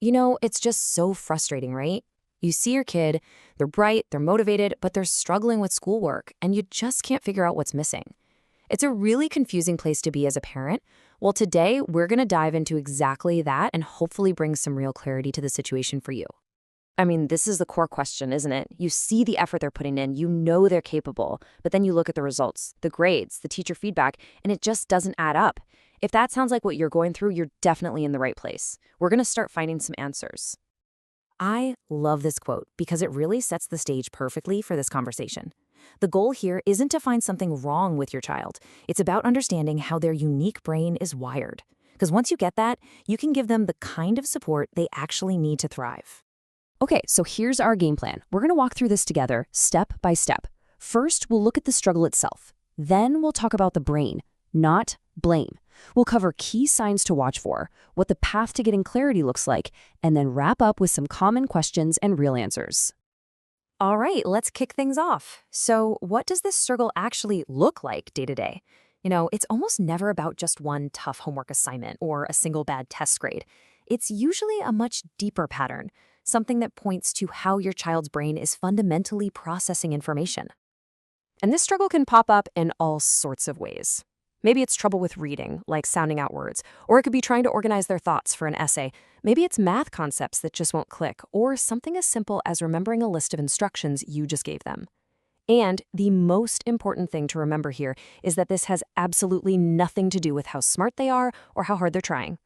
It's just so frustrating, right? You see your kid, they're bright, they're motivated, but they're struggling with schoolwork, and you just can't figure out what's missing. It's a really confusing place to be as a parent. Well, today we're going to dive into exactly that and hopefully bring some real clarity to the situation for you. I mean, this is the core question, isn't it? You see the effort they're putting in, you know they're capable, but then you look at the results, the grades, the teacher feedback, and it just doesn't add up. If that sounds like what you're going through, you're definitely in the right place. We're going to start finding some answers. I love this quote because it really sets the stage perfectly for this conversation. The goal here isn't to find something wrong with your child. It's about understanding how their unique brain is wired. Because once you get that, you can give them the kind of support they actually need to thrive. Okay, so here's our game plan. We're going to walk through this together, step by step. First, we'll look at the struggle itself. Then we'll talk about the brain, not blame. We'll cover key signs to watch for, what the path to getting clarity looks like, and then wrap up with some common questions and real answers. All right, let's kick things off. So what does this struggle actually look like day to day? It's almost never about just one tough homework assignment or a single bad test grade. It's usually a much deeper pattern, something that points to how your child's brain is fundamentally processing information. And this struggle can pop up in all sorts of ways. Maybe it's trouble with reading, like sounding out words, or it could be trying to organize their thoughts for an essay. Maybe it's math concepts that just won't click, or something as simple as remembering a list of instructions you just gave them. And the most important thing to remember here is that this has absolutely nothing to do with how smart they are or how hard they're trying.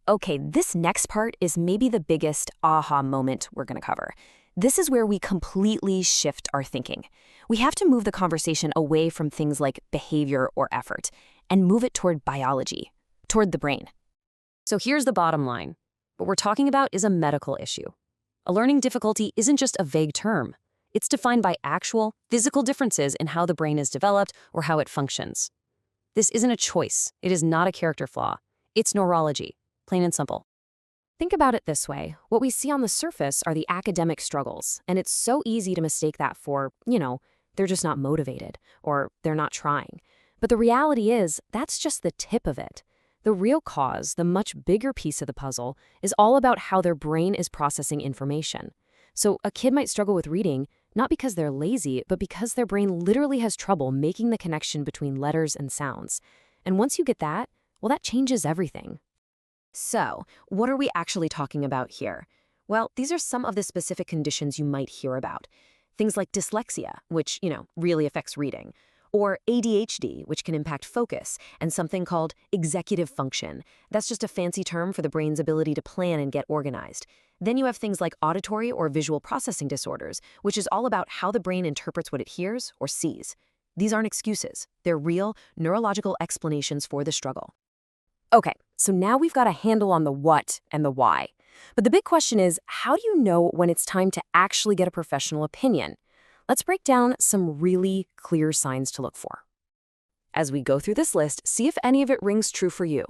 Okay, this next part is maybe the biggest aha moment we're going to cover. This is where we completely shift our thinking. We have to move the conversation away from things like behavior or effort and move it toward biology, toward the brain. So here's the bottom line. What we're talking about is a medical issue. A learning difficulty isn't just a vague term. It's defined by actual, physical differences in how the brain is developed or how it functions. This isn't a choice. It is not a character flaw. It's neurology, plain and simple. Think about it this way. What we see on the surface are the academic struggles, and it's so easy to mistake that for, they're just not motivated, or they're not trying. But the reality is, that's just the tip of it. The real cause, the much bigger piece of the puzzle, is all about how their brain is processing information. So a kid might struggle with reading, not because they're lazy, but because their brain literally has trouble making the connection between letters and sounds. And once you get that, well, that changes everything. So, what are we actually talking about here? Well, these are some of the specific conditions you might hear about. Things like dyslexia, which, really affects reading, or ADHD, which can impact focus, and something called executive function. That's just a fancy term for the brain's ability to plan and get organized. Then you have things like auditory or visual processing disorders, which is all about how the brain interprets what it hears or sees. These aren't excuses. They're real neurological explanations for the struggle. Okay, so now we've got a handle on the what and the why. But the big question is, how do you know when it's time to actually get a professional opinion? Let's break down some really clear signs to look for. As we go through this list, see if any of it rings true for you.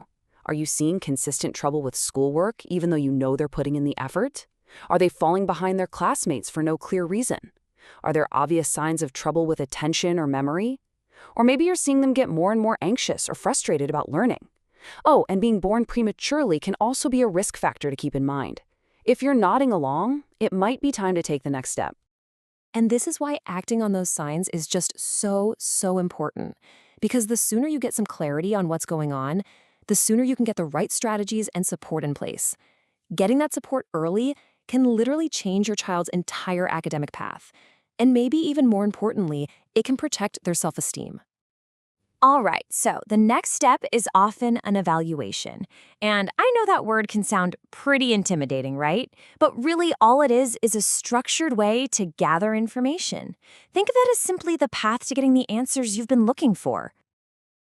Are you seeing consistent trouble with schoolwork, even though you know they're putting in the effort? Are they falling behind their classmates for no clear reason? Are there obvious signs of trouble with attention or memory? Or maybe you're seeing them get more and more anxious or frustrated about learning. Oh, and being born prematurely can also be a risk factor to keep in mind. If you're nodding along, it might be time to take the next step. And this is why acting on those signs is just so important. Because the sooner you get some clarity on what's going on, the sooner you can get the right strategies and support in place. Getting that support early can literally change your child's entire academic path. And maybe even more importantly, it can protect their self-esteem. All right, so the next step is often an evaluation. And I know that word can sound pretty intimidating, right? But really all it is a structured way to gather information. Think of it as simply the path to getting the answers you've been looking for.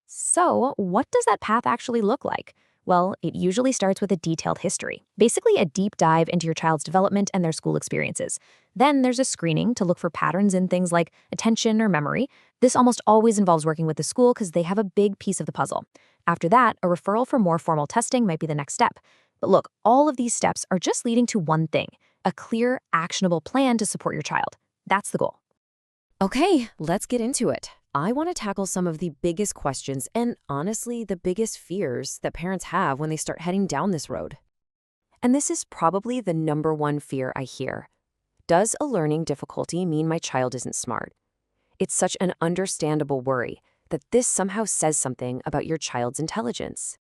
So, what does that path actually look like? Well, it usually starts with a detailed history, basically a deep dive into your child's development and their school experiences. Then there's a screening to look for patterns in things like attention or memory. This almost always involves working with the school because they have a big piece of the puzzle. After that, a referral for more formal testing might be the next step. But look, all of these steps are just leading to one thing, a clear, actionable plan to support your child. That's the goal. Okay, let's get into it. I want to tackle some of the biggest questions and, honestly, the biggest fears that parents have when they start heading down this road. And this is probably the #1 fear I hear. Does a learning difficulty mean my child isn't smart? It's such an understandable worry that this somehow says something about your child's intelligence.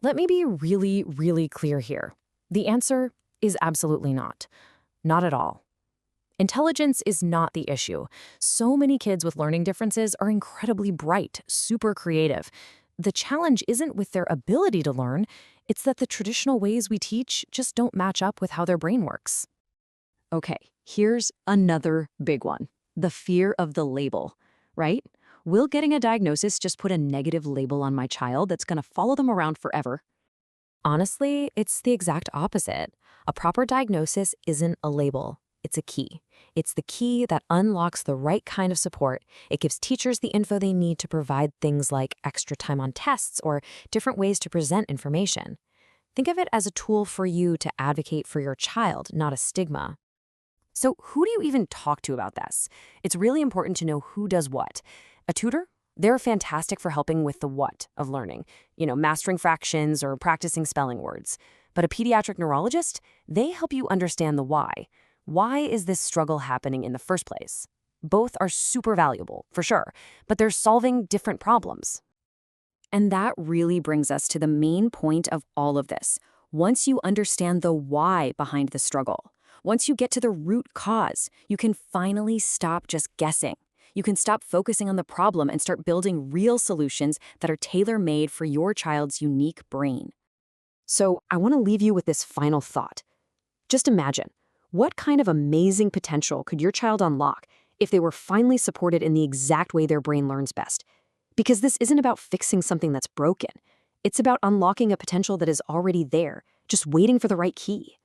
Let me be really, really clear here. The answer is absolutely not. Not at all. Intelligence is not the issue. So many kids with learning differences are incredibly bright, super creative. The challenge isn't with their ability to learn, it's that the traditional ways we teach just don't match up with how their brain works. Okay, here's another big one. The fear of the label, right? Will getting a diagnosis just put a negative label on my child that's going to follow them around forever? Honestly, it's the exact opposite. A proper diagnosis isn't a label. It's a key. It's the key that unlocks the right kind of support. It gives teachers the info they need to provide things like extra time on tests or different ways to present information. Think of it as a tool for you to advocate for your child, not a stigma. So who do you even talk to about this? It's really important to know who does what. A tutor? They're fantastic for helping with the what of learning, mastering fractions or practicing spelling words. But a pediatric neurologist? They help you understand the why. Why is this struggle happening in the first place? Both are super valuable, for sure, but they're solving different problems. And that really brings us to the main point of all of this. Once you understand the why behind the struggle, once you get to the root cause, you can finally stop just guessing. You can stop focusing on the problem and start building real solutions that are tailor-made for your child's unique brain. So I want to leave you with this final thought. Just imagine, what kind of amazing potential could your child unlock if they were finally supported in the exact way their brain learns best? Because this isn't about fixing something that's broken. It's about unlocking a potential that is already there, just waiting for the right key.